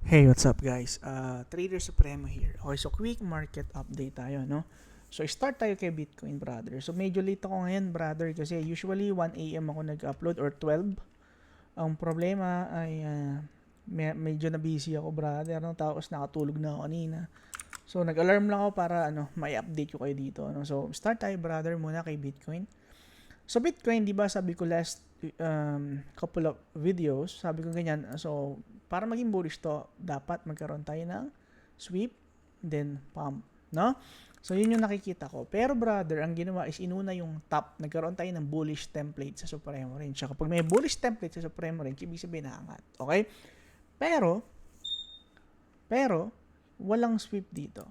Hey, what's up guys? Trader Supremo here. Okay, so quick market update tayo, no? So start tayo kay Bitcoin, brother. So medyo late ako ngayon, brother, kasi usually 1 AM ako nag-upload or 12. Ang problema ay medyo na busy ako, brother, no? Tapos nakatulog na ako kanina. So nag-alarm lang ako para may update ko kayo dito, no? So start tayo, brother, muna kay Bitcoin. So Bitcoin, 'di ba, sabi ko last couple of videos, sabi ko ganyan. So para maging bullish to, dapat magkaroon tayo ng sweep, then pump, no? So yun yung nakikita ko. Pero brother, ang ginawa is inuna yung top. Nagkaroon tayo ng bullish template sa Supremo Range. So kapag may bullish template sa Supremo Range, ibig sabihin naangat. Okay? Pero walang sweep dito.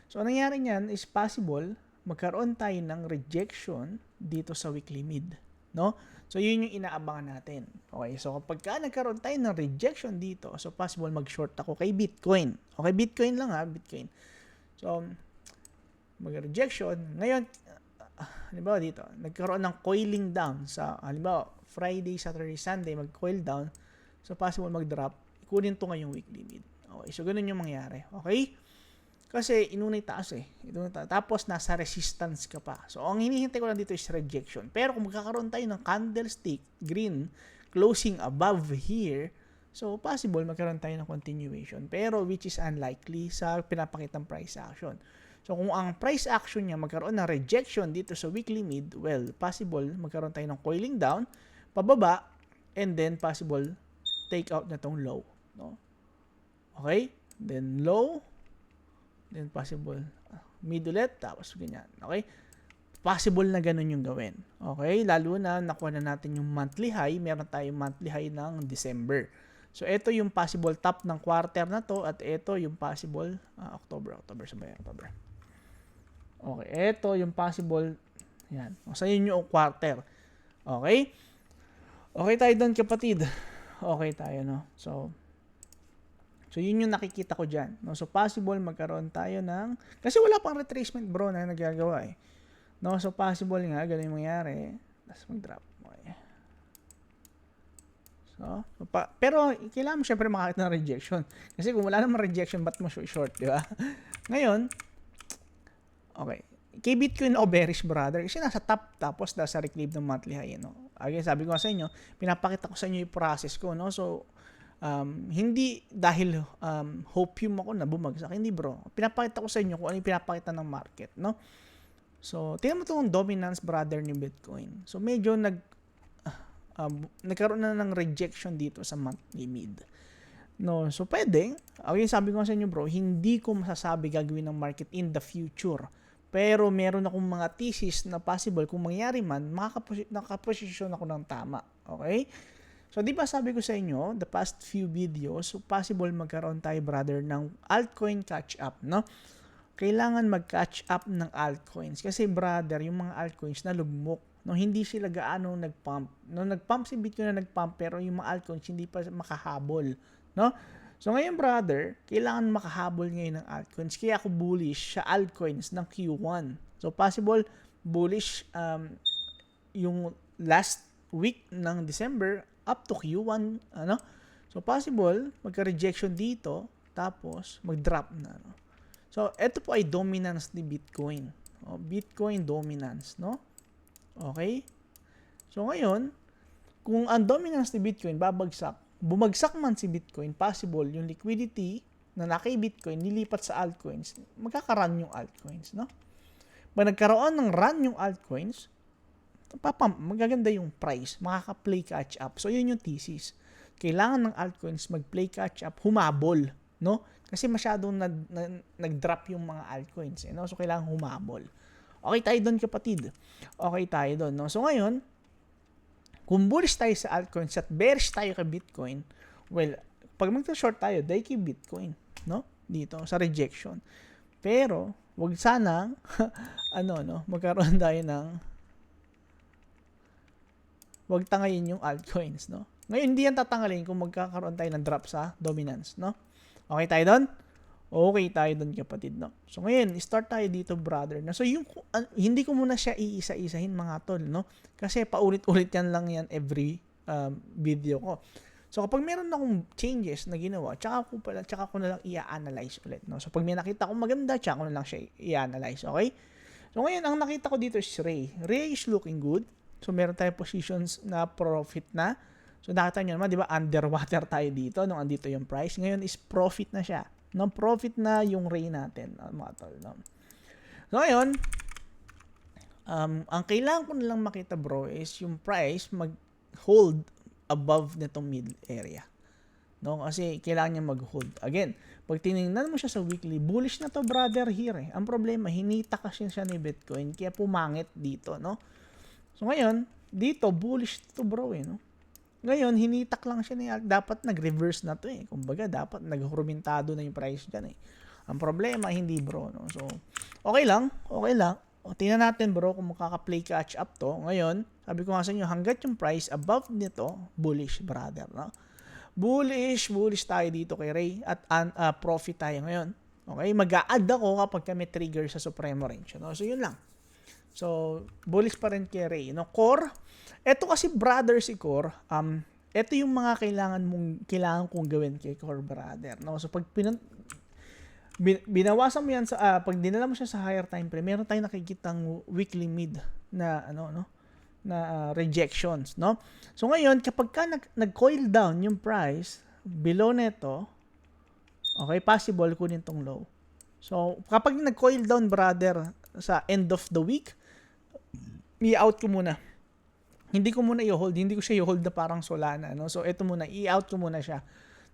So ang nangyari niyan is possible magkaroon tayo ng rejection dito sa weekly mid, no? So yun yung inaabangan natin. Okay, so kapag nagkaroon tayo ng rejection dito, so possible mag-short ako kay Bitcoin. Okay, Bitcoin lang ha, Bitcoin. So mag-rejection. Ngayon, halimbawa dito, nagkaroon ng coiling down sa, halimbawa, Friday, Saturday, Sunday, mag-coil down. So possible mag-drop. Ikunin to ngayong weekly mid. Okay, so ganun yung mangyari. Okay? Kasi inunay taas eh. Tapos nasa resistance ka pa. So ang hinihintay ko lang dito is rejection. Pero kung magkakaroon tayo ng candlestick, green, closing above here, so possible magkaroon tayo ng continuation. Pero which is unlikely sa pinapakitang price action. So kung ang price action niya magkaroon ng rejection dito sa weekly mid, well, possible magkaroon tayo ng coiling down, pababa, and then possible take out na tong low. No? Okay? Then low, then possible mid ulit, tapos ganyan. Okay? Possible na ganun yung gawin. Okay? Lalo na nakuha na natin yung monthly high. Meron tayong monthly high ng December. So, ito yung possible top ng quarter na to at ito yung possible October. Okay, ito yung possible yan. So, yun yung quarter. Okay? Okay tayo doon, kapatid. Okay tayo, no? So, yun yung nakikita ko dyan. No? So, possible magkaroon tayo ng... Kasi wala pang retracement, bro, na nagagawa eh. No? So, possible nga, ganun yung mangyari. Tapos mag-drop. Okay. So, pero, kailangan mo syempre makakita ng rejection. Kasi kung wala namang rejection, ba't mo short, di ba? Ngayon, okay. Kay Bitcoin o bearish, brother, kasi nasa top, tapos nasa reclave ng monthly high, no? Again, sabi ko sa inyo, pinapakita ko sa inyo yung process ko, no? So, hindi dahil hopium ako na bumagsak. Hindi, bro. Pinapakita ko sa inyo kung ano yung pinapakita ng market, no? So, tingnan mo itong dominance, brother, ni Bitcoin. So, medyo nagkaroon na ng rejection dito sa monthly mid. No, so pwede. Okay, sabi ko sa inyo, bro, hindi ko masasabi gagawin ng market in the future. Pero meron akong mga thesis na possible kung mangyari man, nakaposisyon ako ng tama. Okay? So, di ba sabi ko sa inyo, the past few videos, so possible magkaroon tayo, brother, ng altcoin catch-up, no? Kailangan mag-catch up ng altcoins. Kasi, brother, yung mga altcoins na lugmok, no? Hindi sila gaano nag-pump. No? Nag-pump si Bitcoin na nag-pump, pero yung mga altcoins hindi pa makahabol, no? So, ngayon, brother, kailangan makahabol ngayon ng altcoins. Kaya ako bullish sa altcoins ng Q1. So, possible bullish yung last week ng December up to Q1, ano? So, possible, magka-rejection dito, tapos, mag-drop na, no? So, ito po ay dominance ni Bitcoin. O, Bitcoin dominance, no? Okay? So, ngayon, kung ang dominance ni Bitcoin babagsak, bumagsak man si Bitcoin, possible, yung liquidity na naki Bitcoin, nilipat sa altcoins, magkaka-run yung altcoins, no? Pag nagkaroon ng run yung altcoins, magaganda yung price, makaka-play catch up. So, yun yung thesis. Kailangan ng altcoins mag-play catch up, humabol, no? Kasi masyadong nag-drop yung mga altcoins, eh, no? So, kailangan humabol. Okay tayo doon, kapatid. Okay tayo doon, no? So, ngayon, kung bullish tayo sa altcoins at bearish tayo kay Bitcoin, well, pag mag-short tayo, dahil kay Bitcoin, no? Dito, sa rejection. Pero, wag sanang, magkaroon tayo ng wag tangayin yung altcoins, no? Ngayon, hindi yan tatangalin kung magkakaroon tayo ng drop sa dominance, no? Okay tayo doon? Okay tayo doon, kapatid, no? So, ngayon, start tayo dito, brother. So, yung, hindi ko muna siya iisa-isahin, mga tol, no? Kasi paulit-ulit yan lang yan every video ko. So kapag meron akong changes na ginawa, tsaka ko na lang i-analyze ulit, no? So pag may nakita akong maganda, tsaka ko na lang siya i-analyze, okay? So ngayon, ang nakita ko dito is Ray. Ray is looking good. So meron tayong positions na profit na. So nakita nyo naman, di ba, underwater tayo dito nung andito yung price. Ngayon is profit na siya. No, profit na yung Ray natin, mga tol, no? So ngayon, ang kailangan ko na lang makita, bro, is yung price mag-hold above nitong middle area. No? Kasi kailangan niya mag-hold. Again, pag tinignan mo siya sa weekly, bullish na to, brother, here. Ang problema, hinita kasi siya ni Bitcoin, kaya pumangit dito, no? So ngayon, dito, bullish to, bro, no? Ngayon, hinitak lang siya niya. Dapat nag-reverse na to, Kumbaga, dapat nag-hurumintado na yung price dyan, Ang problema, hindi, bro, no? So, okay lang. O, tingnan natin, bro, kung makaka-play catch up to. Ngayon, sabi ko nga sa inyo, hanggat yung price above nito, bullish, brother, no? Bullish tayo dito kay Ray at profit tayo ngayon. Okay, mag-a-add ako kapag kami trigger sa Supremo range, no? So, yun lang. So, bullish pa rin kay Ray, no? Core, eto kasi, brother, si Core, eto yung mga kailangan kong gawin kay Core, brother, no? So, pag binawasan mo yan sa pag dinala mo siya sa higher time frame, meron tayong nakikitang weekly mid na rejections, no? So ngayon, kapag nag-coil down yung price below neto, okay, possible kunin tong low. So kapag nag-coil down, brother, sa end of the week, i-out ko muna. Hindi ko muna i-hold, hindi ko siya i-hold na parang Solana, no? So ito muna, i-out ko muna siya,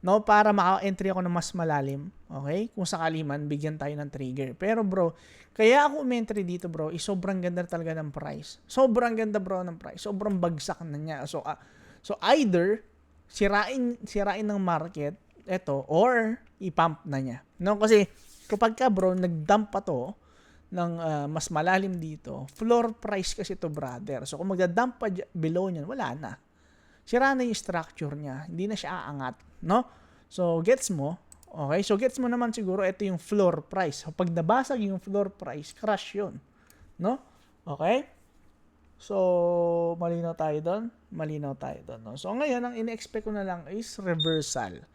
no, para maka-entry ako ng mas malalim, okay? Kung sakali man, bigyan tayo ng trigger. Pero bro, kaya ako umentry dito, bro, sobrang ganda talaga ng price. Sobrang ganda, bro, ng price. Sobrang bagsak na niya. So either sirain ng market ito or i-pump na niya. No, kasi kapag ka, bro, nag-dump pa to ng mas malalim dito, floor price kasi to, brother. So kung magda-dump pa below niyan, wala na. Sira na yung structure niya. Hindi na siya aangat, no? So, gets mo? Okay? So, gets mo naman siguro, ito yung floor price. So, pag nabasag yung floor price, crash yun. No? Okay? So, malinaw tayo doon. No? So, ngayon, ang in-expect ko na lang is reversal.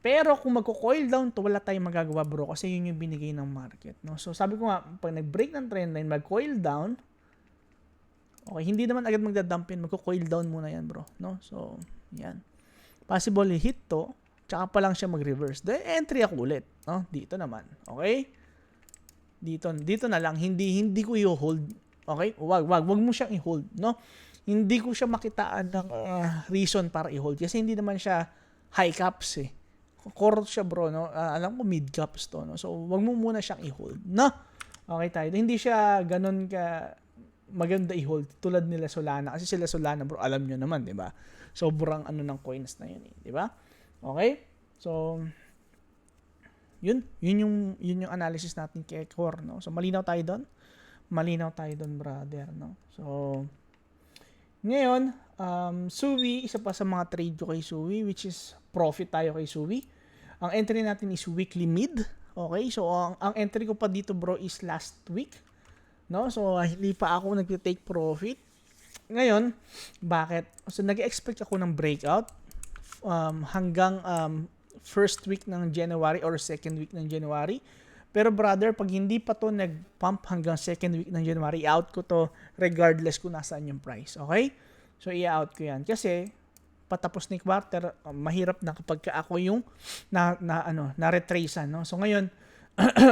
Pero, kung magko-coil down to, wala tayong magagawa, bro, kasi yun yung binigay ng market. No? So, sabi ko nga, pag nag-break ng trend line, mag-coil down, okay, hindi naman agad magda-dump yun. Magko-coil down muna yan, bro. No? So, yan. Possible hit to, tsaka pa lang siya mag-reverse. Then, entry ako ulit. No? Dito naman. Okay? Dito na lang. Hindi ko i-hold. Okay? Wag mo siyang i-hold. No? Hindi ko siya makitaan ng reason para i-hold. Kasi hindi naman siya high caps, Core siya, bro. No? Alam ko mid caps to. No? So, wag mo muna siyang i-hold. No? Okay tayo. Hindi siya ganun ka maganda i-hold tulad nila Solana, kasi sila Solana, bro, alam nyo naman, di ba? Sobrang ng coins na yun, di ba? Okay? So, yun yung analysis natin kay Core, no? So, malinaw tayo doon, brother, no? So, ngayon, Suwi, isa pa sa mga trade ko kay Suwi, which is profit tayo kay Suwi. Ang entry natin is weekly mid, okay? So, ang entry ko pa dito, bro, is last week. No? So, hindi pa ako nag-take profit. Ngayon, bakit? So, nag-expect ako ng breakout hanggang first week ng January or second week ng January. Pero brother, pag hindi pa to nag-pump hanggang second week ng January, i-out ko to regardless kung nasaan yung price. Okay? So, i-out ko yan. Kasi, patapos ni quarter, mahirap na kapag ako yung na-retracean. No? So, ngayon,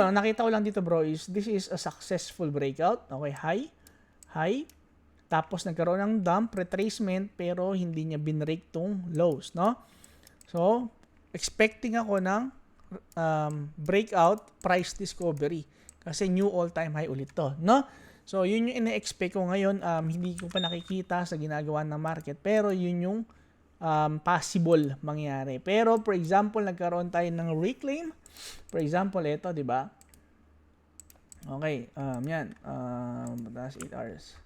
nakita ko lang dito, bro, is this is a successful breakout. Okay, high. Tapos nagkaroon ng dump, retracement, pero hindi niya binrake tong lows, no? So, expecting ako ng breakout price discovery. Kasi new all-time high ulit to, no? So, yun yung ina-expect ko ngayon. Hindi ko pa nakikita sa ginagawa ng market, pero yun yung possible mangyari. Pero, for example, nagkaroon tayo ng reclaim. For example, ito, di ba? Okay, yan. That's 8 hours.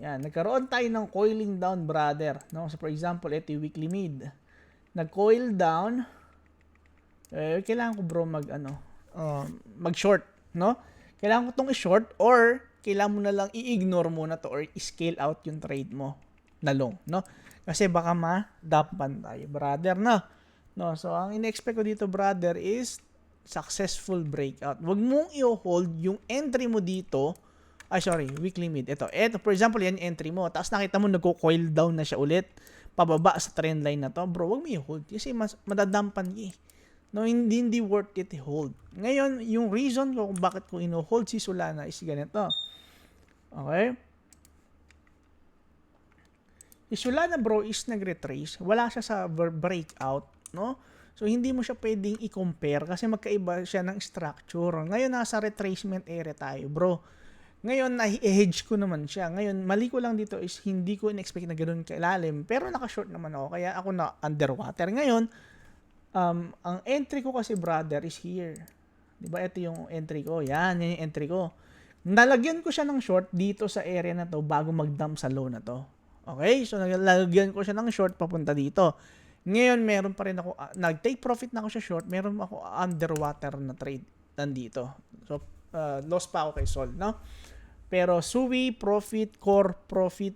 Yan, nagkaroon tayo ng coiling down, brother. No? So, for example, ito yung weekly mid. Nag-coil down. Kailangan ko, bro, mag-short, no? Kailangan ko itong i-short or kailangan mo na lang i-ignore muna to or i-scale out yung trade mo. na long, no? Kasi baka ma-dumpan tayo, brother, no? So, ang in-expect ko dito, brother, is successful breakout. Huwag mong i-hold yung entry mo dito. Weekly mid. Ito, for example, yan yung entry mo. Tapos nakita mo, nagko-coil down na siya ulit. Pababa sa trend line na to. Bro, huwag mo i-hold. Kasi madadampan niya. No, hindi worth it i-hold. Ngayon, yung reason ko kung bakit ko ino-hold si Solana is ganito. Okay? Si Solana, bro, is nag-retrace. Wala siya sa breakout, no? So, hindi mo siya pwedeng i-compare kasi magkaiba siya ng structure. Ngayon, nasa retracement area tayo, bro. Ngayon, na-hedge ko naman siya. Ngayon, mali ko lang dito is hindi ko in-expect na ganoon kailalim. Pero naka-short naman ako, kaya ako na underwater. Ngayon, ang entry ko kasi, brother, is here. Diba? Ito yung entry ko. Yan yung entry ko. Nalagyan ko siya ng short dito sa area na to bago mag-dump sa low na to. Okay? So, nalagyan ko siya ng short papunta dito. Ngayon, meron pa rin ako, nag-take profit na ako sa short, meron ako underwater na trade nandito. So, loss pa ako kay Sol, no? Pero Sui profit, Core profit,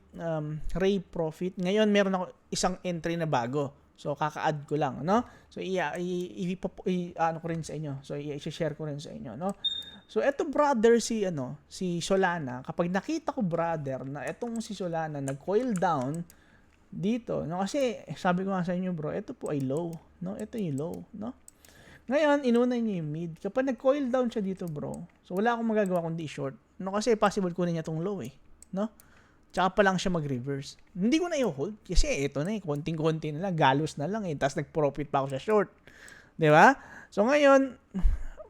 Ray profit. Ngayon, meron ako isang entry na bago. So, kaka-add ko lang, no? So, ano ko rin sa inyo. So, i-share ko rin sa inyo, no? So, eto brother si Solana, kapag nakita ko brother na etong si Solana nag-coil down dito, no? Kasi sabi ko nga sa inyo, bro, ito po ay low, no? Ito yung low, no? Ngayon, inuna niya yung mid. Kapag nag-coil down siya dito, bro, so wala akong magagawa kundi short. No? Kasi possible kunin niya tong low, no? Tsaka pa lang siya mag-reverse. Hindi ko na i-hold kasi ito na konting-konti na lang, galos na lang tapos nag-profit pa ako sa short. 'Di ba? So ngayon,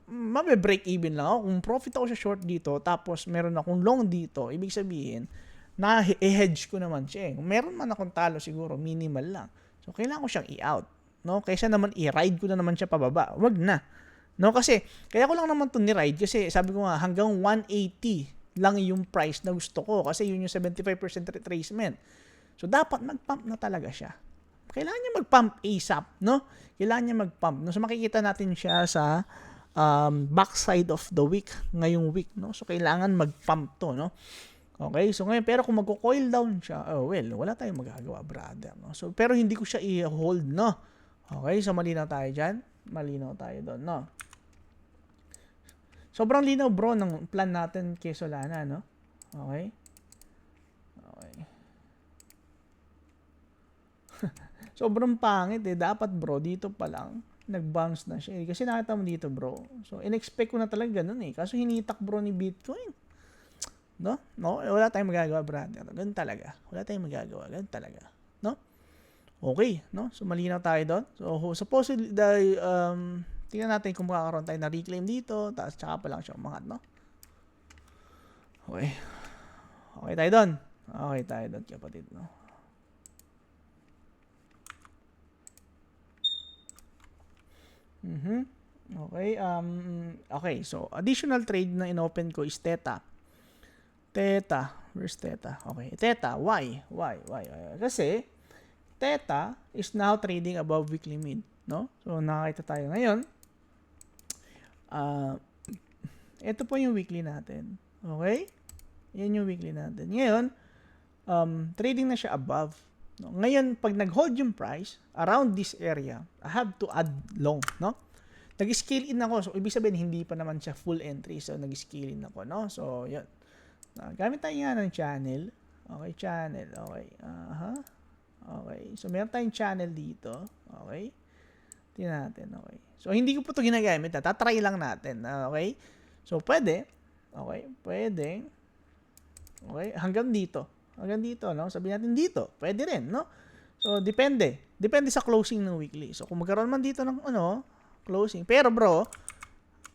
mabe-break even lang ako. Kung profit ako sa short dito, tapos meron akong long dito, ibig sabihin, na i-hedge ko naman siya. Kung meron man akong talo siguro, minimal lang. So, kailangan ko siyang i-out. No? Kaysa naman i-ride ko na naman siya pababa. Wag na. No? Kasi, kaya ko lang naman ito ni-ride kasi sabi ko nga, hanggang 180 lang yung price na gusto ko kasi yun yung 75% retracement. So, dapat mag-pump na talaga siya. Kailangan niya mag-pump ASAP. No? Kailangan niya mag-pump. No? So, makikita natin siya sa backside of the week, ngayong week. No? So, kailangan mag-pump to. No? Okay, so ngayon, pero kung magko-coil down siya, wala tayong magagawa, brother, no? So, pero hindi ko siya i-hold, no? Okay, so malinaw tayo dyan. Malinaw tayo doon, no? Sobrang linaw, bro, ng plan natin kay Solana, no? Okay? Okay. Sobrang pangit, Dapat, bro, dito pa lang, nag-bounce na siya. Kasi nakita mo dito, bro. So, in-expect ko na talaga ganun, Kaso hinitak, bro, ni Bitcoin. No, wala tayong magagawa, brother. Ganun talaga. Wala tayong magagawa. Ganun talaga. No? Okay, no? So, malinaw tayo doon. So, supposedly, tingnan natin kung makakaroon tayo na reclaim dito, tapos tsaka pa lang siya umangat, no? Okay. Okay tayo doon. Okay tayo doon, kapatid, no? Okay, okay, so, additional trade na in-open ko is Theta. Where's Theta? Okay, Theta, why? Kasi, Theta is now trading above weekly mid, no? So, nakakita tayo ngayon. Ito po yung weekly natin. Okay? Yan yung weekly natin. Ngayon, trading na siya above. No? Ngayon, pag nag-hold yung price, around this area, I have to add long, no? Nag-scale in ako. So, ibig sabihin, hindi pa naman siya full entry. So, nag-scale in ako, no? So, yun. Gamit tayo nga ng channel. Okay, channel. Okay. Okay. So, meron tayong channel dito. Okay. Tingnan natin. Okay. So, hindi ko po ito ginagamit. Tatry lang natin. Okay. So, pwede. Okay. Pwede. Okay. Hanggang dito. No? Sabihin natin dito. Pwede rin, no? So, depende. Depende sa closing ng weekly. So, kung magkaroon man dito ng, closing. Pero, bro,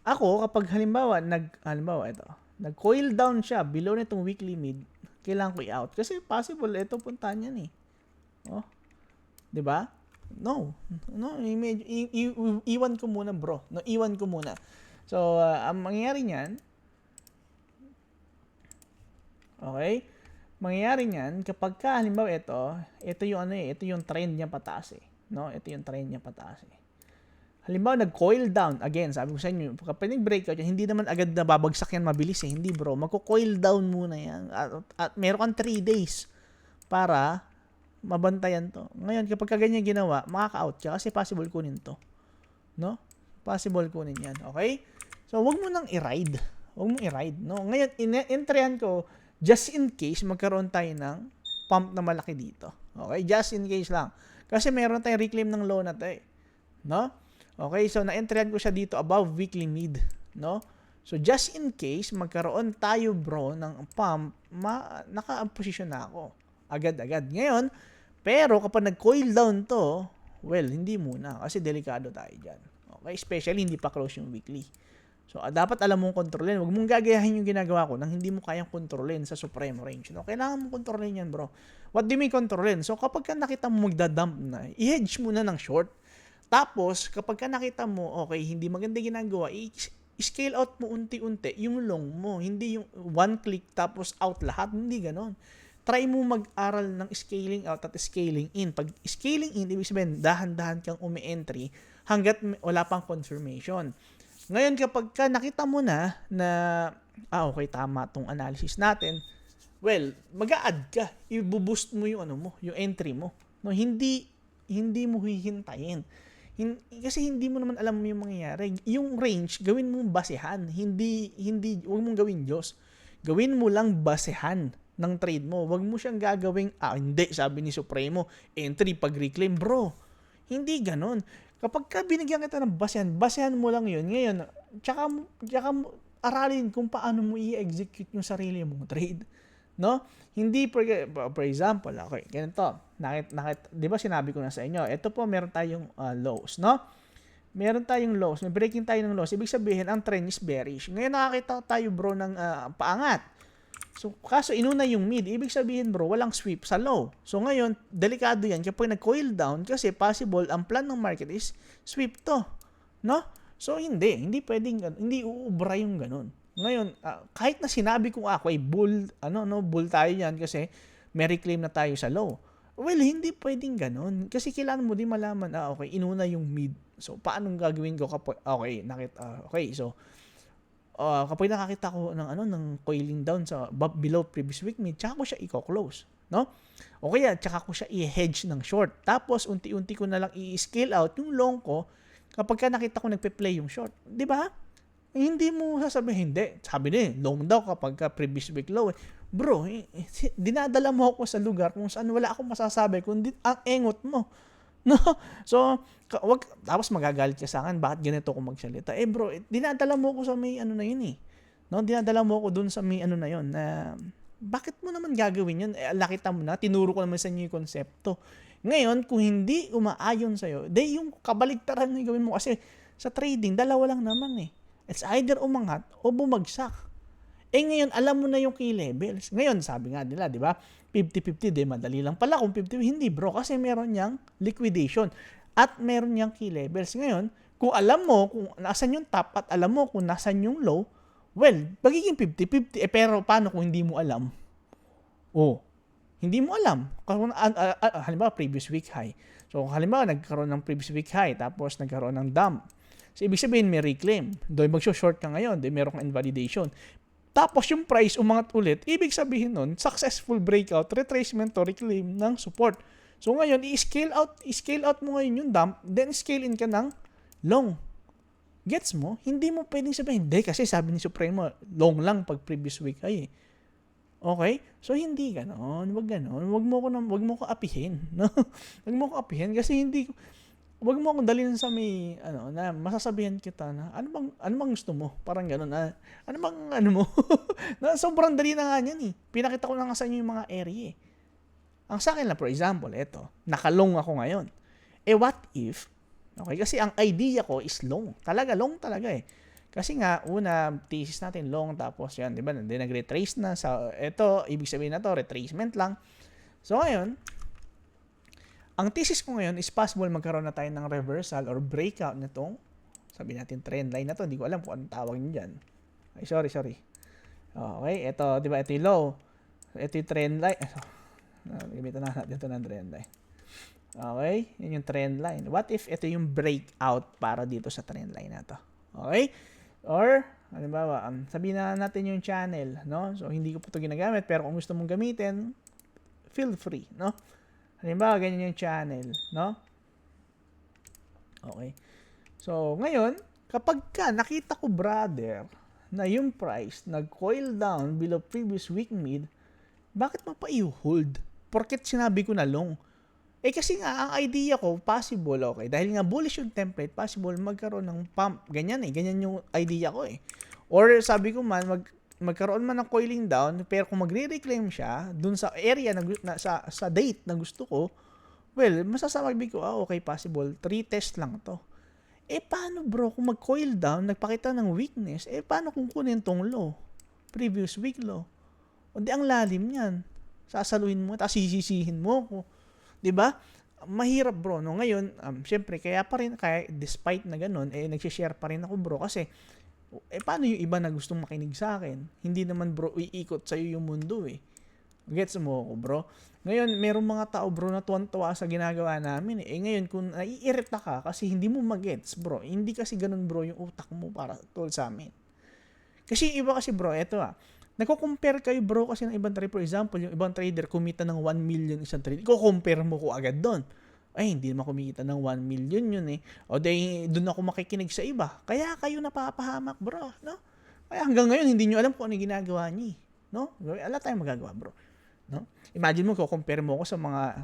ako, kapag halimbawa, ito. Nag-coil down siya below nitong weekly mid, kailangan ko i-out. Kasi possible, ito puntahan yan Oh. Diba? No, iwan ko muna, bro. No, iwan ko muna. So, ang mangyayari niyan, okay? Mangyayari niyan, kapag halimbawa ito yung trend niya pataas no? Ito yung trend niya pataas Halimbawa, nag-coil down. Again, sabi ko sa inyo, kapag nag-breakout yan, hindi naman agad na babagsak yan mabilis Hindi, bro. Magko-coil down muna yan. At meron kang 3 days para mabantayan to. Ngayon, kapag ganyan ginawa, makaka-out ka kasi possible kunin to. No? Possible kunin yan. Okay? So, wag mo nang i-ride. Wag mo i-ride. No? Ngayon, in-entryhan ko, just in case, magkaroon tayo ng pump na malaki dito. Okay? Just in case lang. Kasi meron tayong reclaim ng low na to eh. No? Okay? So, na-entryhan ko siya dito above weekly mid. No? So, just in case, magkaroon tayo bro ng pump, naka-position na ako. Agad-agad. Ngayon, pero kapag nag-coil down to, well, hindi muna. Kasi delikado tayo dyan. Okay? Especially, hindi pa close yung weekly. So, dapat alam mong kontrolin. Huwag mong gagayahin yung ginagawa ko nang hindi mo kayang kontrolin sa supreme range. No? Kailangan mong kontrolin yan, bro. What do you mean kontrolin? So, kapag ka nakita mo magdadump na, i-hedge muna ng short. Tapos, kapag ka nakita mo, okay, hindi maganda ginagawa, scale out mo unti-unti yung long mo. Hindi yung one click tapos out lahat. Hindi ganon. Try mo mag-aral ng scaling out at scaling in. Pag scaling in, ibig sabihin, dahan-dahan kang umi-entry hanggat wala pang confirmation. Ngayon, kapag ka nakita mo na okay, tama tong analysis natin, well, mag-a-add ka. I-boost mo yung yung entry mo. No, hindi mo hihintayin. Kasi hindi mo naman alam yung mangyayari. Yung range, gawin mo basehan. Huwag mong gawin Diyos. Gawin mo lang basehan ng trade mo. Huwag mo siyang gagawing, hindi, sabi ni Supremo, entry pag reclaim. Bro, hindi ganon. Kapag ka binigyan kita ng basehan mo lang yun. Ngayon, tsaka mo aralin kung paano mo i-execute yung sarili mong trade. No? Hindi, for example, okay, ganito. Di ba sinabi ko na sa inyo, ito po, meron tayong lows, no? Meron tayong lows, may breaking tayo ng lows. Ibig sabihin, ang trend is bearish. Ngayon, nakakita tayo, bro, ng paangat. So, kaso inuna yung mid. Ibig sabihin, bro, walang sweep sa low. So, ngayon, delikado yan kapag nag-coil down kasi possible, ang plan ng market is sweep to. No? So, hindi pwedeng, hindi uubra yung ganun. Ngayon, kahit na sinabi ko ay bull tayo yan kasi may reclaim na tayo sa low. Well, hindi pwedeng ganun. Kasi kailangan mo din malaman, okay, inuna yung mid. So, paano gagawin ko kapag, kapag nakakita ko ng coiling down sa below previous week mid, tsaka ko siya i-close, no? O kaya, tsaka ko siya i-hedge ng short. Tapos, unti-unti ko na lang i-scale out yung long ko kapag ka nakita ko nagpe-play yung short. Di ba? Hindi mo sasabihin, hindi. Sabi niya, long daw kapag ka previous week low. Bro, dinadala mo ako sa lugar kung saan wala akong masasabi kundi ang engot mo. No? So, tapos magagalit ka sa akin, bakit ganito ko magsalita? Bro, dinadala mo ako sa may na yun eh. No? Dinadala mo ako dun sa may na yun na bakit mo naman gagawin yun? Nakita mo na, tinuro ko naman sa inyo yung konsepto. Ngayon, kung hindi umaayon sa'yo, yung kabaligtaran na gawin mo kasi sa trading, dalawa lang naman eh. It's either umangat o bumagsak. Ngayon, alam mo na yung key levels. Ngayon, sabi nga nila, di ba? 50-50, madali lang pala kung 50. Hindi bro, kasi meron niyang liquidation at meron niyang key levels. Ngayon, kung alam mo kung nasan yung top at alam mo kung nasan yung low, well, magiging 50-50. Pero paano kung hindi mo alam? Hindi mo alam. Halimbawa, previous week high. So, halimbawa, nagkaroon ng previous week high, tapos nagkaroon ng dump. So, ibig sabihin, may reclaim. Doon mag-short ka ngayon, doon meron kang invalidation. Tapos yung price umangat ulit, ibig sabihin nun, successful breakout, retracement to reclaim ng support. So ngayon, i-scale out mo ngayon yung dump, then scale in ka ng long. Gets mo? Hindi mo pwedeng sabihin, hindi, kasi sabi ni Supremo, long lang pag previous week ay okay? So hindi ganon, wag ganon. Wag mo ko apihin, no? Wag mo ko apihin kasi wag mo akong dalhin sa may na masasabihan kita na ano bang gusto mo? Parang gano'n na ano bang mo? Na sobrang dali na nga niyan eh. Pinakita ko na nga sa inyo yung mga area eh. Ang sa akin lang, for example, eto, nakalong ako ngayon. What if, okay, kasi ang idea ko is long. Long talaga eh. Kasi nga, una, thesis natin long, tapos yan, di ba, nag-retrace na sa, eto, ibig sabihin na to, retracement lang. So ngayon, ang thesis ko ngayon is possible magkaroon na tayo ng reversal or breakout nitong, sabi natin trend line na to. Hindi ko alam kung anong tawag nyo dyan. Ay, sorry. Okay, ito, di ba, ito yung low. Ito yung trend line. Gamitin na natin ito ng trend line. Okay, yun yung trend line. What if ito yung breakout para dito sa trend line na to? Okay? Or, halimbawa, sabihin na natin yung channel, no? So, hindi ko po ito ginagamit, pero kung gusto mong gamitin, feel free, no? Halimbawa, ganyan yung channel, no? Okay. So, ngayon, kapag nakita ko, brother, na yung price nag-coil down below previous week mid, bakit mo pa i-hold? Porket sinabi ko na long. Kasi nga, ang idea ko, possible, okay. Dahil nga bullish yung template, possible magkaroon ng pump. Ganyan ganyan yung idea ko Or sabi ko man, magkaroon man ng coiling down, pero kung magre-reclaim siya, dun sa area, sa date na gusto ko, well, masasabi ko, okay, possible. 3 test lang to. Paano bro, kung mag-coil down, nagpakita ng weakness, paano kung kunin tong low? Previous week low. O di ang lalim niyan. Sasaluhin mo, tapos sisisihin mo ko. 'Di ba? Mahirap bro, no? Ngayon, syempre, kaya despite na ganun, nagsishare pa rin ako bro, kasi, paano yung iba na gustong makinig sa akin? Hindi naman bro, iikot sa'yo yung mundo Gets mo ako bro? Ngayon, merong mga tao bro na tuwan-tuwa sa ginagawa namin ngayon, kung naiirita ka kasi hindi mo magets bro, hindi kasi ganun bro yung utak mo para tol sa amin. Kasi iba kasi bro, eto nagko-compare kayo bro kasi ng ibang trader. For example, yung ibang trader kumita ng 1 million isang trade. Ko-compare mo ko agad doon. Hindi naman kumita ng 1 million yun O doon ako makikinig sa iba. Kaya kayo napapahamak bro, no? Kaya hanggang ngayon hindi nyo alam kung ano ginagawa niyo, no? Wala tayong magagawa bro, no? Imagine mo ko-compare mo ko sa mga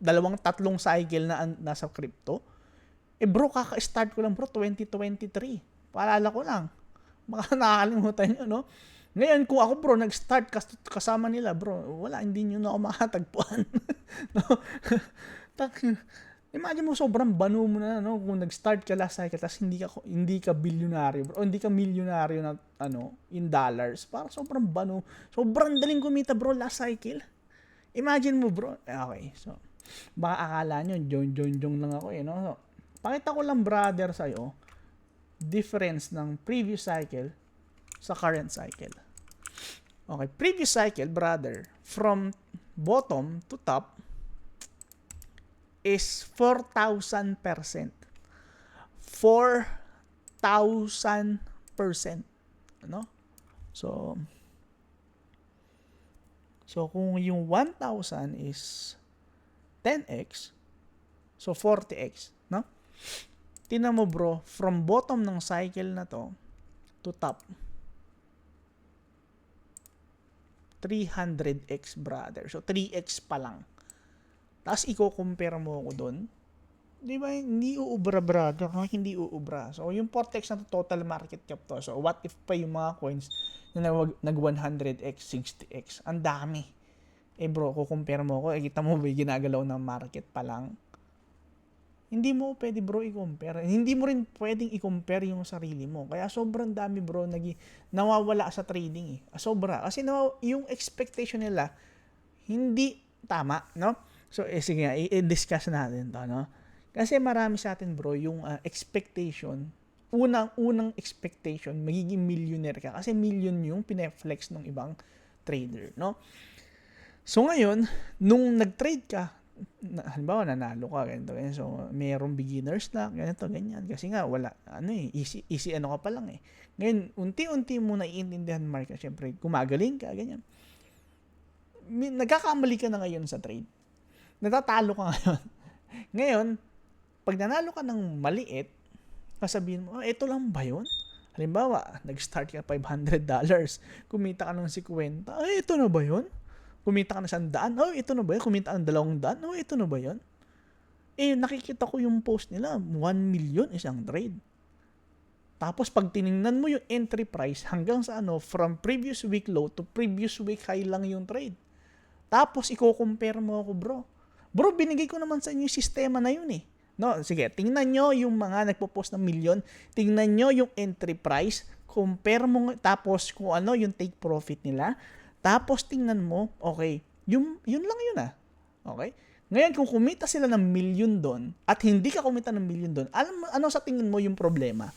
2-3 cycle na nasa crypto. Bro, kaka-start ko lang bro 2023. Paalala ko lang. Baka nakakalimutan nyo, no? Ngayon, kung ako bro, nag-start kasama nila, bro, wala, hindi nyo na ako makatagpuan. No? Imagine mo, sobrang banu mo na, no? Kung nag-start ka last cycle, tapos hindi ka bilyonaryo, bro, o hindi ka milyonaryo na, in dollars, para sobrang banu. Sobrang daling kumita, bro, last cycle. Imagine mo, bro. Okay, so, baka akala nyo, join lang ako, no? So, pakita ko lang, brother, sa'yo, difference ng previous cycle sa current cycle. Okay, previous cycle, brother, from bottom to top is 4,000%. 4,000%. Ano? So kung yung 1,000 is 10x, so 40x, no? Tingnan mo bro, from bottom ng cycle na to top, 300x brother. So 3x pa lang. Tapos i-compare mo ako doon. Di ba? Hindi uubra brother. Hindi uubra. So yung 4x na to, total market cap to. So what if pa yung mga coins na nag 100x, 60x? Ang dami. Bro, compare mo ako. Kita mo ba yung ginagalaw ng market pa lang? Hindi mo pwede bro i-compare. Hindi mo rin pwedeng i-compare yung sarili mo. Kaya sobrang dami bro nawawala sa trading Sobra. Kasi yung expectation nila hindi tama, no? So sige nga, i-discuss natin to, no? Kasi marami sa atin bro yung expectation, unang expectation, magiging millionaire ka. Kasi million yung pineflex ng ibang trader, no? So ngayon, nung nag-trade ka, halimbawa nanalo ka ganito. So mayroong beginners na ganito ganyan kasi nga wala easy ka pa lang Ngayon unti-unti mo naiintindihan market, syempre gumagaling ka ganyan. Nagkakamali ka na ngayon sa trade. Natatalo ka ngayon. Ngayon, pag nanalo ka ng maliit, sasabihin mo, ito lang ba 'yon? Halimbawa, nag-start ka $500, kumita ka ng 50. Ito na ba 'yon? Kumita ka na 100. Ito na ba yun? Kumita ka ng 200. Ito na ba yun? Nakikita ko yung post nila. 1 million isang trade. Tapos, pag tiningnan mo yung entry price hanggang sa from previous week low to previous week high lang yung trade. Tapos, i-compare mo ako, bro. Bro, binigay ko naman sa inyo yung sistema na yun No, sige, tingnan nyo yung mga nagpo-post ng million. Tingnan nyo yung entry price. Compare mo, tapos kung yung take profit nila. Tapos tingnan mo, okay, yun lang yun Okay? Ngayon, kung kumita sila ng million doon at hindi ka kumita ng million doon, ano sa tingin mo yung problema?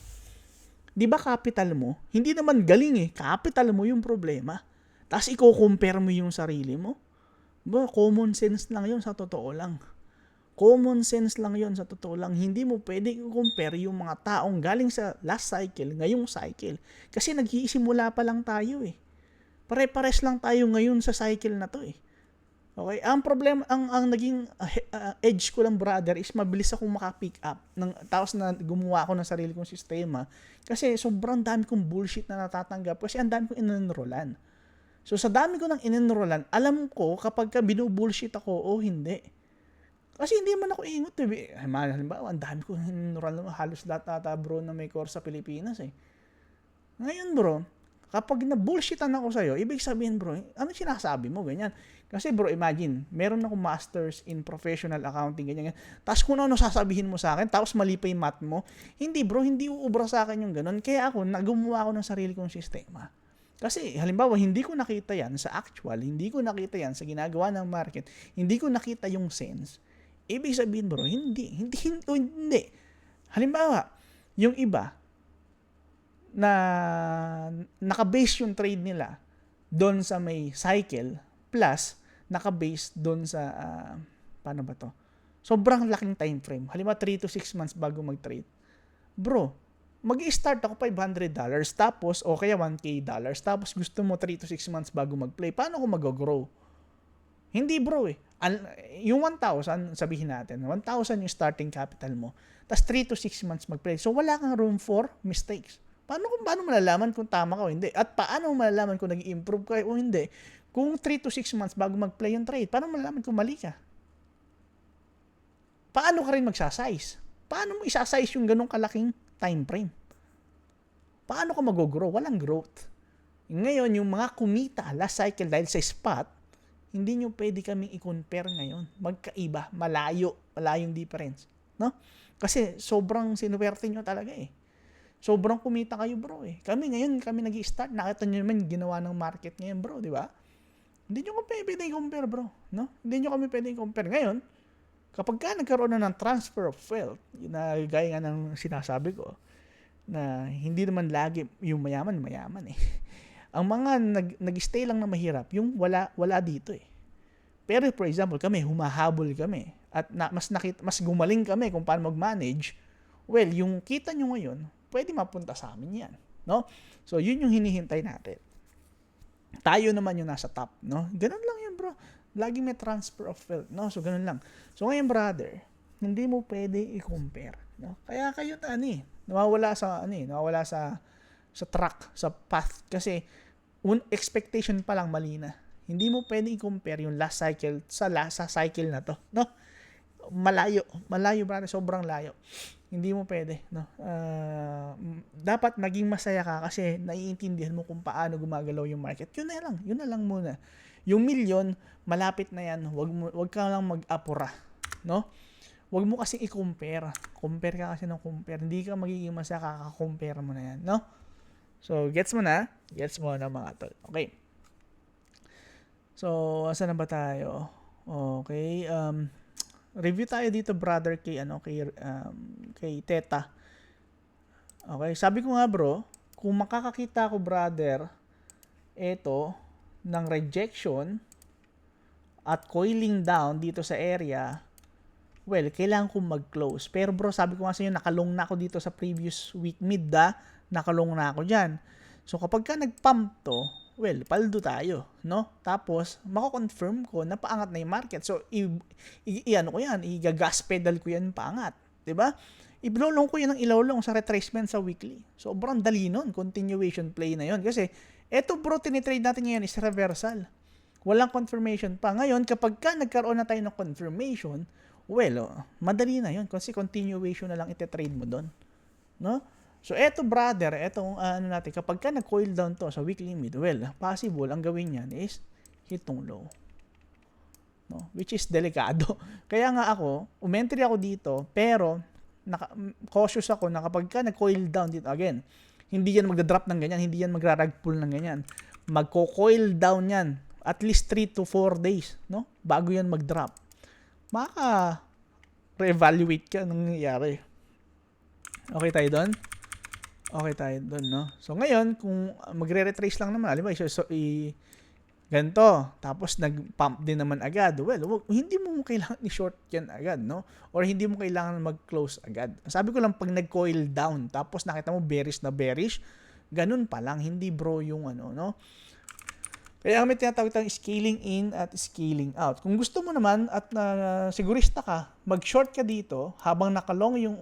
Di ba capital mo? Hindi naman galing capital mo yung problema. Tapos i-compare mo yung sarili mo. Ba, common sense lang yun sa totoo lang. Common sense lang yun sa totoo lang. Hindi mo pwede i-compare yung mga taong galing sa last cycle, ngayong cycle. Kasi nag-iisimula pa lang tayo Pare-pares lang tayo ngayon sa cycle na to Okay, ang problema, ang naging edge ko lang, brother, is mabilis akong maka-pick up tapos na gumawa ako ng sarili kong sistema kasi sobrang dami kong bullshit na natatanggap kasi ang dami kong inenrollan. So sa dami ko nang inenrollan, alam ko kapag ka binubullshit ako o hindi. Kasi hindi man ako ingot eh. Halimbawa, ang dami kong inenrollan, halos lahat ata bro na may course sa Pilipinas eh. Ngayon bro, kapag na-bullshitan ako sa'yo, ibig sabihin bro, ano sinasabi mo, ganyan. Kasi bro, imagine, meron akong masters in professional accounting, ganyan. Tapos kung ano sasabihin mo sa akin, tapos mali pa yung math mo, hindi bro, hindi uubra sa akin yung ganun. Kaya ako, gumawa ako ng sarili kong sistema. Kasi halimbawa, hindi ko nakita yan sa actual, hindi ko nakita yan sa ginagawa ng market, hindi ko nakita yung sense. Ibig sabihin bro, hindi. Halimbawa, yung iba, na naka-base yung trade nila doon sa may cycle plus naka-base doon sa paano ba to? Sobrang laking time frame. Halimbawa 3 to 6 months bago mag-trade. Bro, mag-i-start ako $500 tapos o kaya $1K tapos gusto mo 3 to 6 months bago mag-play. Paano ko mag-grow? Hindi bro eh. Yung 1,000, sabihin natin, 1,000 yung starting capital mo. Tapos 3 to 6 months mag-play. So wala kang room for mistakes. Paano malalaman kung tama ka o hindi? At paano malalaman kung nag-improve ka o hindi? Kung 3 to 6 months bago mag-play yung trade, paano malalaman kung mali ka? Paano ka rin magsasize? Paano mo isasize yung ganong kalaking time frame? Paano ka mag-grow? Walang growth. Ngayon, yung mga kumita last cycle dahil sa spot, hindi nyo pwede kaming i-compare ngayon. Magkaiba, malayong difference. No? Kasi sobrang sinuwerte nyo talaga eh. Sobrang kumita kayo bro eh. Kami nag-i-start. Nakita nyo naman ginawa ng market ngayon bro, di ba? Hindi nyo kami pwede i-compare bro. No? Hindi nyo kami pwede i-compare. Ngayon, kapag ka nagkaroon na ng transfer of wealth, na gaya nga ng sinasabi ko, na hindi naman lagi yung mayaman eh. Ang mga nag-stay lang na mahirap, yung wala dito eh. Pero for example, kami, humahabol kami. At mas gumaling kami kung paano mag-manage. Well, yung kita nyo ngayon, pwede mapunta sa amin yan. No? So, yun yung hinihintay natin. Tayo naman yung nasa top. No? Ganun lang yun, bro. Lagi may transfer of wealth. No? So, ganun lang. So, ngayon, brother, hindi mo pwede i-compare. No? Kaya kayo nawawala sa track, sa path. Kasi, expectation pa lang mali na. Hindi mo pwede i-compare yung last cycle sa cycle na to. No? Malayo, brother. Sobrang layo. Hindi mo pwede, no? Dapat maging masaya ka kasi naiintindihan mo kung paano gumagalaw yung market. Yun na lang muna. Yung milyon, malapit na yan. Wag ka lang mag-apura, no? Wag mo kasi i-compare. Compare ka kasi ng compare. Hindi ka magiging masaya kaka-compare mo na yan, no? So, gets mo na? Gets mo na mga tol. Okay. So, saan na ba tayo? Okay, review tayo dito brother kay Teta. Okay, sabi ko nga bro, kung makakakita ko brother ng rejection at coiling down dito sa area, well, kailangan kong mag-close. Pero bro, sabi ko nga sa inyo, nakalong na ako dito sa previous week nakalong na ako dyan. So kapag ka nag-pump to, well, paldo tayo, no? Tapos, mako-confirm ko na paangat na yung market. So, i-gas pedal ko yan paangat. Diba? Iblolong ko yan ng ilolong sa retracement sa weekly. Sobrang dali nun. Continuation play na yon. Kasi, eto bro, tinitrade natin ngayon is reversal. Walang confirmation pa. Ngayon, kapag ka nagkaroon na tayo ng confirmation, well, madali na yon. Kasi continuation na lang ite-trade mo doon. No? So, eto brother, natin, kapag ka nag-coil down to sa weekly mid, well, possible, ang gawin niyan is hit tong low. No? Which is delikado. Kaya nga ako, umentry ako dito, pero cautious ako na kapag ka nag-coil down dito, again, hindi yan magdadrop ng ganyan, hindi yan magra-rag pull ng ganyan. Magko-coil down yan, at least 3 to 4 days, no? Bago yan mag-drop. Re-evaluate ka ng nangyayari. Okay tayo doon? Okay tayo doon, no? So, ngayon, kung magre-retrace lang naman, alam mo, ganito, tapos nag-pump din naman agad, well, hindi mo kailangan i-short yan agad, no? Or hindi mo kailangan mag-close agad. Sabi ko lang, pag nag-coil down, tapos nakita mo bearish na bearish, ganun pa lang, hindi bro yung no? Kaya may tinatawag tayong scaling in at scaling out. Kung gusto mo naman at sigurista ka, mag-short ka dito habang nakalong yung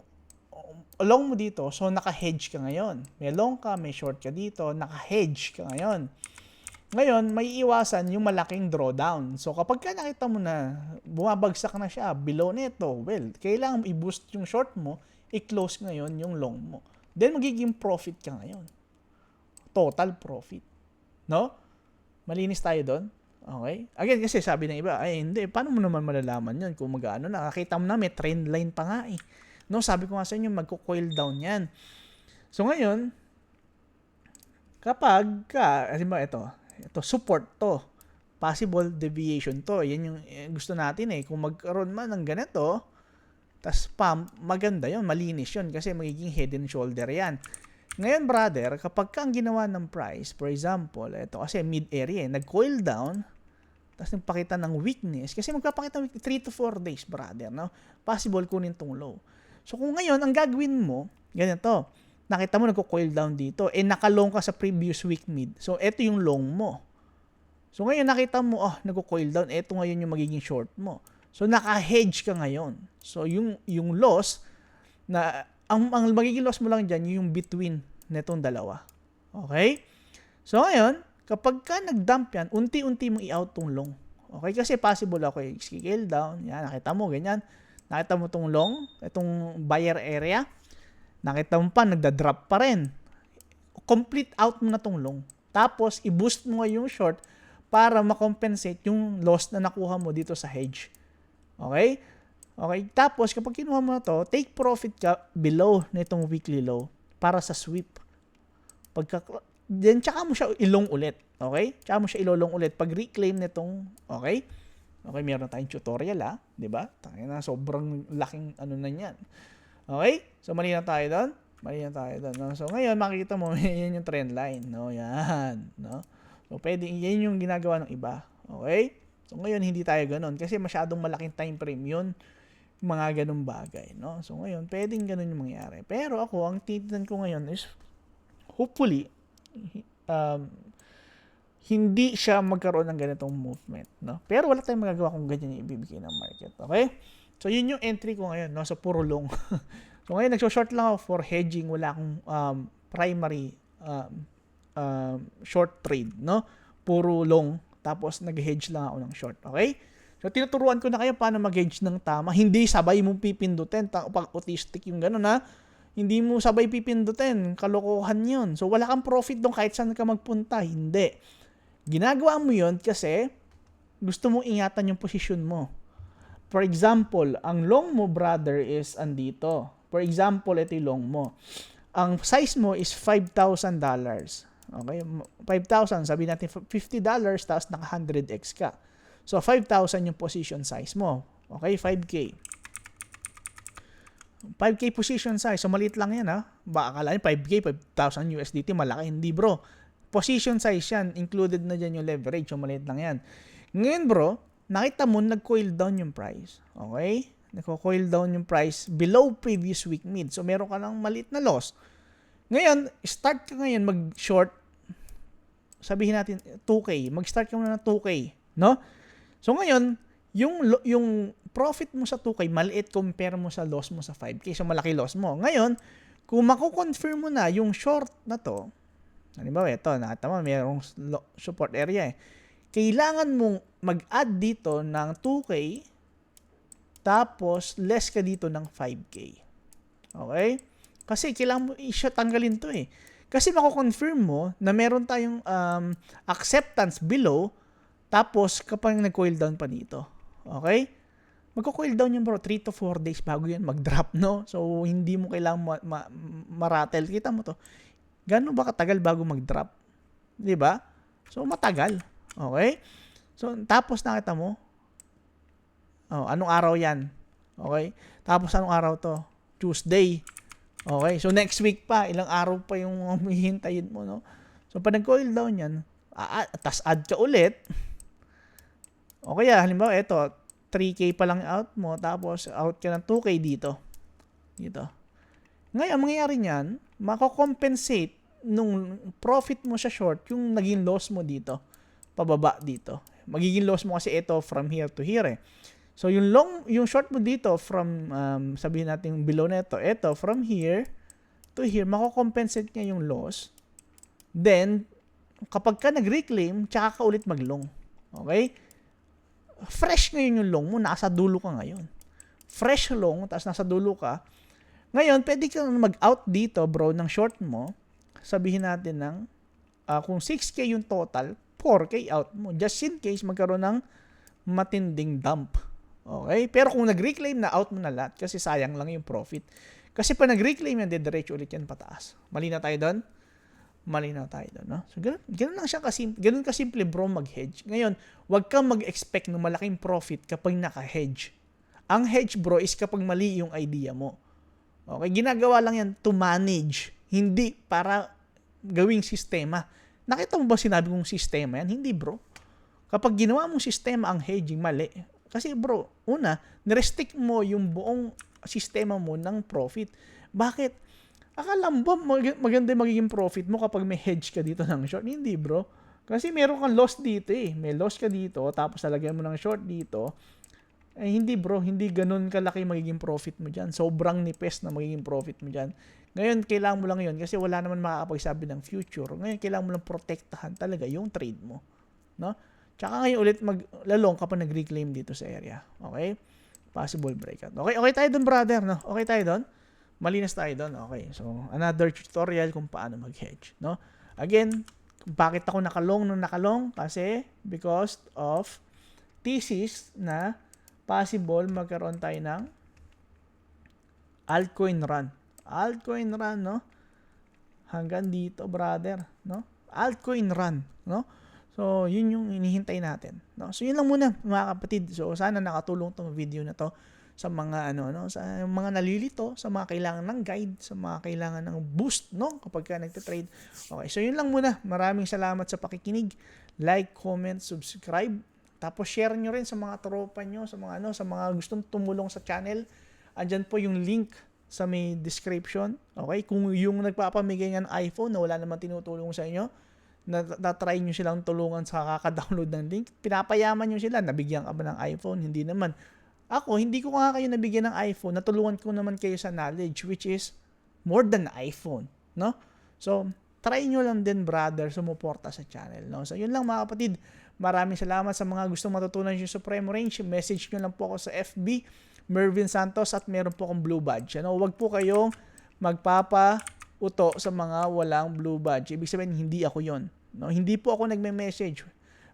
long mo dito, so naka-hedge ka ngayon. May long ka, may short ka dito, naka-hedge ka ngayon. Ngayon, may iwasan yung malaking drawdown. So kapag ka nakita mo na bumabagsak na siya below nito, well, kailangan i-boost yung short mo, i-close ngayon yung long mo. Then magiging profit ka ngayon. Total profit. No? Malinis tayo doon. Okay? Again, kasi sabi ng iba, ay hindi, paano mo naman malalaman yun kung mag-ano, nakakita mo na may trend line pa nga eh. No, sabi ko nga sa inyo, magko-coil down yan. So ngayon, kapag halimbawa ito support to, possible deviation to, yan yung gusto natin eh. Kung magkaroon man ng ganito, tas pump, maganda yun, malinis yun, kasi magiging head and shoulder yan. Ngayon, brother, kapag ka ang ginawa ng price, for example, ito kasi mid-area, nag-coil down, tapos nagpakita ng weakness, kasi magpapakita ng 3 to 4 days, brother, no? Possible kunin tong low. So, kung ngayon, ang gagawin mo, ganito, nakita mo nagko-coil down dito, nakalong ka sa previous week mid. So, ito yung long mo. So, ngayon, nakita mo, nagko-coil down, ito ngayon yung magiging short mo. So, naka-hedge ka ngayon. So, yung loss na ang magiging loss mo lang dyan, yung between netong dalawa. Okay? So, ngayon, kapag ka nag-dump yan, unti-unti mong i-out tong long. Okay? Kasi possible ako scale down. Yan, nakita mo, ganyan. Nakita mo tong long, itong buyer area. Nakita mo pa, nagda-drop pa rin. Complete out mo na tong long. Tapos, i-boost mo yung short para makompensate yung loss na nakuha mo dito sa hedge. Okay? Okay, tapos kapag kinuha mo na to, take profit ka below nitong weekly low para sa sweep. Then tsaka mo siya ilong ulit, okay? Tsaka mo siya ilolong ulit pag reclaim nitong, okay? Okay, meron tayong tutorial 'di ba? Tangina, sobrang laking ano na niyan. Okay? So mali na tayo doon. No? So ngayon makikita mo yan yung trend line, no? Yan, no? So pwede yan yung ginagawa ng iba, okay? So ngayon hindi tayo ganoon kasi masyadong malaking time frame 'yun. Mga ganung bagay, no? So ngayon, pwedeng ganun yung mangyari. Pero ako, ang titignan ko ngayon is hopefully hindi siya magkaroon ng ganitong movement, no? Pero wala tayong magagawa kung ganyan yung ibibigay ng market, okay? So yun yung entry ko ngayon, no? So puro long. So ngayon, nagso-short lang ako for hedging, wala akong primary short trade, no? Puro long, tapos nag-hedge lang ako ng short, okay? So, tinuturuan ko na kayo paano mag-hedge ng tama. Hindi sabay mong pipindutin. Pag autistic yung gano'n, hindi mo sabay pipindutin. Kalokohan yun. So, wala kang profit doon kahit saan ka magpunta. Hindi. Ginagawa mo yun kasi gusto mong ingatan yung posisyon mo. For example, ang long mo, brother, is andito. For example, ito yung long mo. Ang size mo is $5,000. Okay? 5,000, sabi natin $50, tapos naka 100x ka. So, 5,000 yung position size mo. Okay, 5K. 5K position size. So, maliit lang yan, Baka akala 5K, 5,000 USDT, malaki. Hindi, bro. Position size yan. Included na dyan yung leverage. So, maliit lang yan. Ngayon, bro, nakita mo, nag-coil down yung price. Okay? Nag-coil down yung price below previous week mid. So, meron ka ng maliit na loss. Ngayon, start ka ngayon mag-short. Sabihin natin, 2K. Mag-start ka muna ng 2K. No? So ngayon, yung profit mo sa 2K, maliit compare mo sa loss mo sa 5K. So malaki loss mo. Ngayon, kung mako-confirm mo na yung short na to, halimbawa ito, nakita mo, mayroong support area kailangan mong mag-add dito ng 2K, tapos less ka dito ng 5K. Okay? Kasi kailangan mo tanggalin to Kasi mako-confirm mo na meron tayong acceptance below. Tapos, kapag nag-coil down pa dito, okay? Magko-coil down yun, bro, 3 to 4 days bago yan mag-drop, no? So, hindi mo kailangan maratel. Kita mo to. Gano'n ba katagal bago mag-drop? Di ba? So, matagal. Okay? So, tapos nakita mo, anong araw yan? Okay? Tapos, anong araw to? Tuesday. Okay? So, next week pa, ilang araw pa yung hihintayin mo, no? So, pag nag-coil down yan, tas add ka ulit. O kaya, halimbawa, ito, 3K pa lang out mo, tapos out ka ng 2K dito. Ngayon, mangyayari niyan, mako-compensate nung profit mo sa short, yung naging loss mo dito. pababa dito. Magiging loss mo kasi ito from here to here eh. So yung short mo dito from sabihin natin below na ito from here to here, mako-compensate niya yung loss. Then kapag ka nag-reclaim, tsaka ka ulit mag-long. Okay? Fresh ngayon yung long mo, nasa dulo ka ngayon. Fresh long, tapos nasa dulo ka. Ngayon, pwede kang mag-out dito, bro, ng short mo. Sabihin natin ng kung 6K yung total, 4K out mo. Just in case magkaroon ng matinding dump. Okay? Pero kung nag-reclaim na, out mo na lahat kasi sayang lang yung profit. Kasi pa nag-reclaim yan, diretso ulit yan pataas. Mali na tayo doon? Mali na tayo doon, no? So, ganun lang siya ganun kasimple, bro, mag-hedge. Ngayon, huwag kang mag-expect ng malaking profit kapag naka-hedge. Ang hedge, bro, is kapag mali yung idea mo. Okay? Ginagawa lang yan to manage, hindi para gawing sistema. Nakita mo ba sinabi kong sistema yan? Hindi, bro. Kapag ginawa mong sistema ang hedging, mali. Kasi, bro, una, nirestrict mo yung buong sistema mo ng profit. Bakit? Akala mo ba maganda yung magiging profit mo kapag may hedge ka dito ng short? Hindi, bro. Kasi meron kang loss dito eh. May loss ka dito, tapos lalagyan mo ng short dito. Eh, hindi, bro. Hindi ganun kalaki magiging profit mo dyan. Sobrang nipes na magiging profit mo dyan. Ngayon, kailangan mo lang yun kasi wala naman makakapagsabi ng future. Ngayon, kailangan mo lang protektahan talaga yung trade mo. No? Tsaka ngayon ulit maglalong kapag nag-reclaim dito sa area. Okay? Possible breakout. Okay tayo doon, brother. No? Okay tayo doon? Malinas tayo doon. Okay. So, another tutorial kung paano mag-hedge. No? Again, bakit ako nakalong? Kasi because of thesis na possible magkaroon tayo ng altcoin run. Altcoin run, no? Hanggang dito, brother. No? Altcoin run. No? So, yun yung hinihintay natin. No? So, yun lang muna, mga kapatid. So, sana nakatulong tong video na to sa mga sa mga nalilito, sa mga kailangan ng guide, sa mga kailangan ng boost, no, kapag ka nagte-trade. Okay, so yun lang muna. Maraming salamat sa pakikinig. Like, comment, subscribe. Tapos share nyo rin sa mga tropa nyo, sa mga gustong tumulong sa channel. Andyan po yung link sa may description. Okay, kung yung nagpapamigay ng iPhone na wala naman tinutulong sa inyo, na-try nyo silang tulungan sa kaka-download ng link, pinapayaman nyo sila, nabigyan ka ba ng iPhone? Hindi naman. Ako, hindi ko nga kayo nabigyan ng iPhone, natulungan ko naman kayo sa knowledge, which is more than iPhone, no? So, try nyo lang din, brother, sumuporta sa channel, no? So, yun lang, mga kapatid. Maraming salamat sa mga gustong matutunan yung Supremo Range. Message nyo lang po ako sa FB, Mervin Santos, at meron po akong blue badge. Ano? Huwag po kayong magpapauto sa mga walang blue badge. Ibig sabihin, hindi ako yon, no? Hindi po ako nagme-message.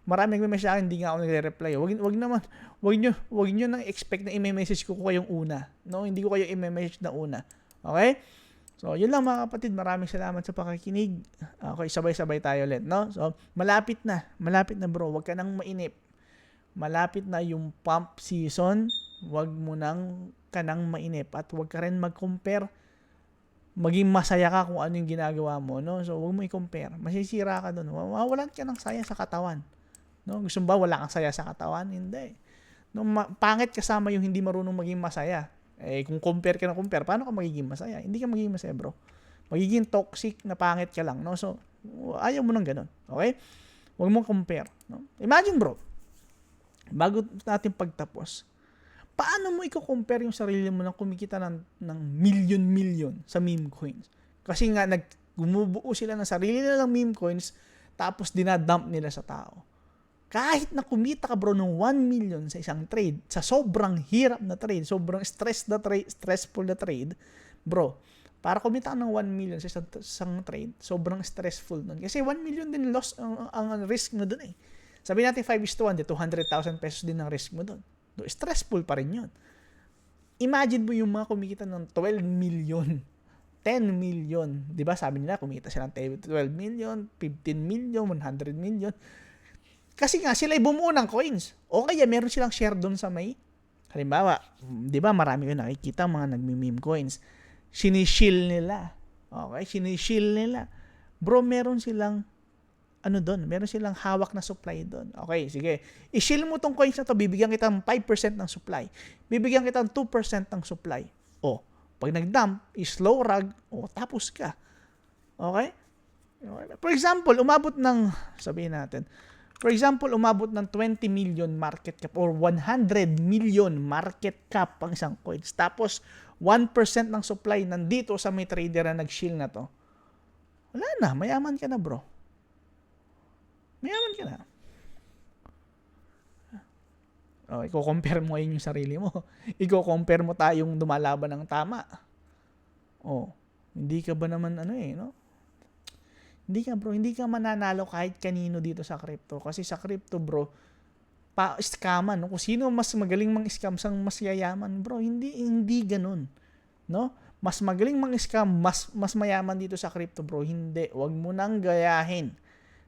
Marami nagme-message sa akin, hindi nga ako nagre-reply. Wag niyo nang expect na i-message ko kayong una. No, hindi ko kayo i-message na una. Okay? So, yun lang, mga kapatid. Maraming salamat sa pakikinig. Okay, sabay-sabay tayo ulit, no? So, malapit na, bro. Wag ka nang mainip. Malapit na yung pump season. Wag mo nang ka nang mainip at wag ka rin mag-compare. Maging masaya ka kung ano yung ginagawa mo, no? So, wag mo i-compare. Masisira ka doon. Mawawalan ka ng saya sa katawan. No, gusto mo ba wala kang saya sa katawan? Hindi. No, pangit kasama yung hindi marunong maging masaya. Eh, kung compare ka na compare, paano ka magiging masaya? Hindi ka magiging masaya, bro. Magiging toxic na pangit ka lang, no? So, ayaw mo nang ganun. Okay? Huwag mong compare. No? Imagine, bro, bago natin pagtapos, paano mo i-compare yung sarili mo na kumikita ng million sa meme coins? Kasi nga, gumubuo sila ng sarili nilang meme coins, tapos dinadump nila sa tao. Kahit na kumita ka, bro, ng 1 million sa isang trade, sa sobrang hirap na trade, sobrang stressful na trade, bro, para kumita ka ng 1 million sa isang trade, sobrang stressful nun. Kasi 1 million din loss ang risk mo dun eh. Sabi natin 5:1, 200,000 pesos din ang risk mo dun. Stressful pa rin yun. Imagine mo yung mga kumikita ng 12 million, 10 million. Diba sabi nila, kumita sila ng 12 million, 15 million, 100 million. Kasi nga, sila bumuo ng coins. O kaya, meron silang share doon sa may, halimbawa, di ba marami ko nakikita mga nagmi-meme coins. Sinishill nila. Okay? Sinishill nila. Bro, meron silang, meron silang hawak na supply doon. Okay, sige. I-shill mo tong coins na to, bibigyan kita ng 5% ng supply. Bibigyan kita ng 2% ng supply. O, pag nag-dump, slow rag, tapos ka. Okay? For example, umabot ng, sabihin natin, For example, umabot ng 20 million market cap or 100 million market cap ang isang coins. Tapos, 1% ng supply nandito sa may trader na nag-shill na to. Wala na, mayaman ka na bro. Mayaman ka na. Oh, i-compare mo ngayon yung sarili mo. I-compare mo tayong lumalaban ng tama. Oh, hindi ka ba naman no? Hindi ka bro, hindi ka mananalo kahit kanino dito sa crypto. Kasi sa crypto bro, pa-scaman. No? Kung sino mas magaling mang-scam sang mas yayaman bro, hindi ganun. No? Mas magaling mang-scam, mas mayaman dito sa crypto bro. Hindi, wag mo nang gayahin.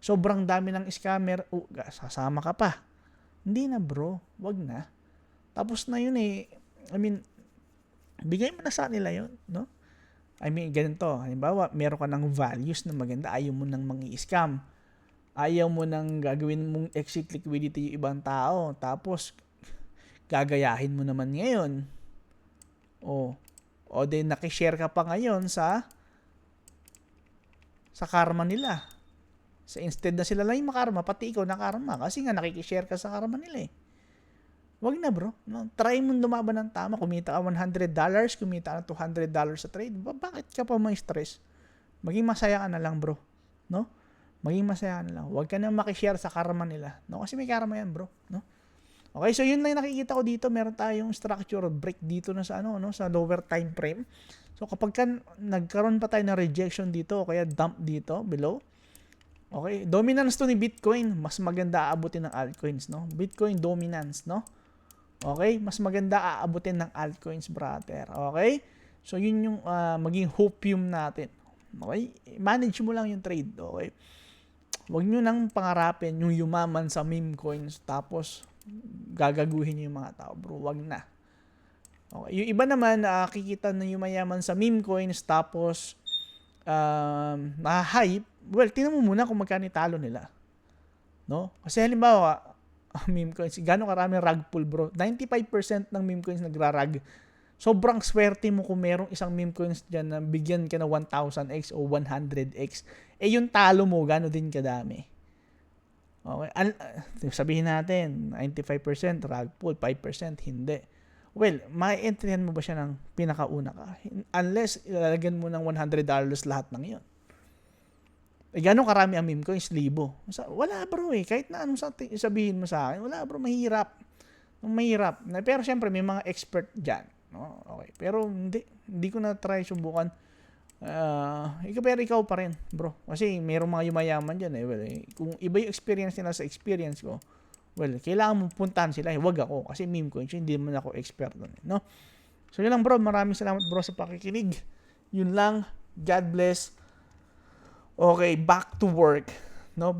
Sobrang dami ng scammer, sasama ka pa. Hindi na bro, wag na. Tapos na yun I mean, bigay mo na sa nila yun, no? I mean, ganito. Halimbawa, meron ka ng values na maganda. Ayaw mo nang mangi-scam. Ayaw mo nang gagawin mong exit liquidity yung ibang tao. Tapos, gagayahin mo naman ngayon. O then, nakishare ka pa ngayon sa karma nila. So, instead na sila lang yung makarma, pati ikaw nakarma. Kasi nga, nakikishare ka sa karma nila Wag na bro. No? Try mo lumaban ng tama. Kumita ka $100, kumita ka $200 sa trade. Bakit ka pa may stress? Maging masaya ka na lang bro. No? Maging masaya ka na lang. Huwag ka na makishare sa karma nila. No? Kasi may karma yan bro. No? Okay, so yun lang nakikita ko dito. Meron tayong structure break dito na sa sa lower time frame. So kapag nagkaroon pa tayo ng rejection dito o kaya dump dito below. Okay, dominance to ni Bitcoin. Mas maganda aabutin ng altcoins, no? Bitcoin dominance, no? Okay? Mas maganda aabutin ng altcoins, brother. Okay? So, yun yung maging hopium natin. Okay? Manage mo lang yung trade. Okay? Huwag nyo nang pangarapin yung yumaman sa meme coins tapos gagaguhin nyo yung mga tao. Bro, wag na. Okay? Yung iba naman, nakikita na yung mayaman sa meme coins tapos na-hype. Well, tingnan mo muna kung magkano talo nila. No? Kasi halimbawa, meme coins, gano'ng karaming rug pull bro? 95% ng meme coins nagrarag. Sobrang swerte mo kung merong isang meme coins dyan na bigyan ka na 1000x o 100x. Yung talo mo, gano'n din kadami. Okay? Sabihin natin, 95% rug pull, 5% hindi. Well, ma-entrihan mo ba siya ng pinakauna ka? Unless ilalagyan mo ng $100 lahat ng iyon. Gano'ng karami ang meme coins? 1,000. Wala bro Kahit na anong sabihin mo sa akin, wala bro, mahirap. Mahirap. Pero syempre, may mga expert dyan. No? Okay. Pero hindi ko na try subukan. Pero ikaw pa rin, bro. Kasi mayroong mga yumayaman dyan Well, kung iba yung experience nila sa experience ko, well, kailangan mo puntahan sila. Huwag ako. Kasi meme coins, hindi naman ako expert doon. No? So yun lang bro. Maraming salamat bro sa pakikinig. Yun lang. God bless. Okay, back to work. No,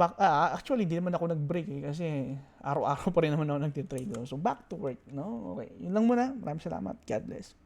actually hindi naman ako nag-break kasi araw-araw pa rin naman ako nagte-trade. So back to work, no? Okay. Yun lang muna. Maraming salamat. God bless.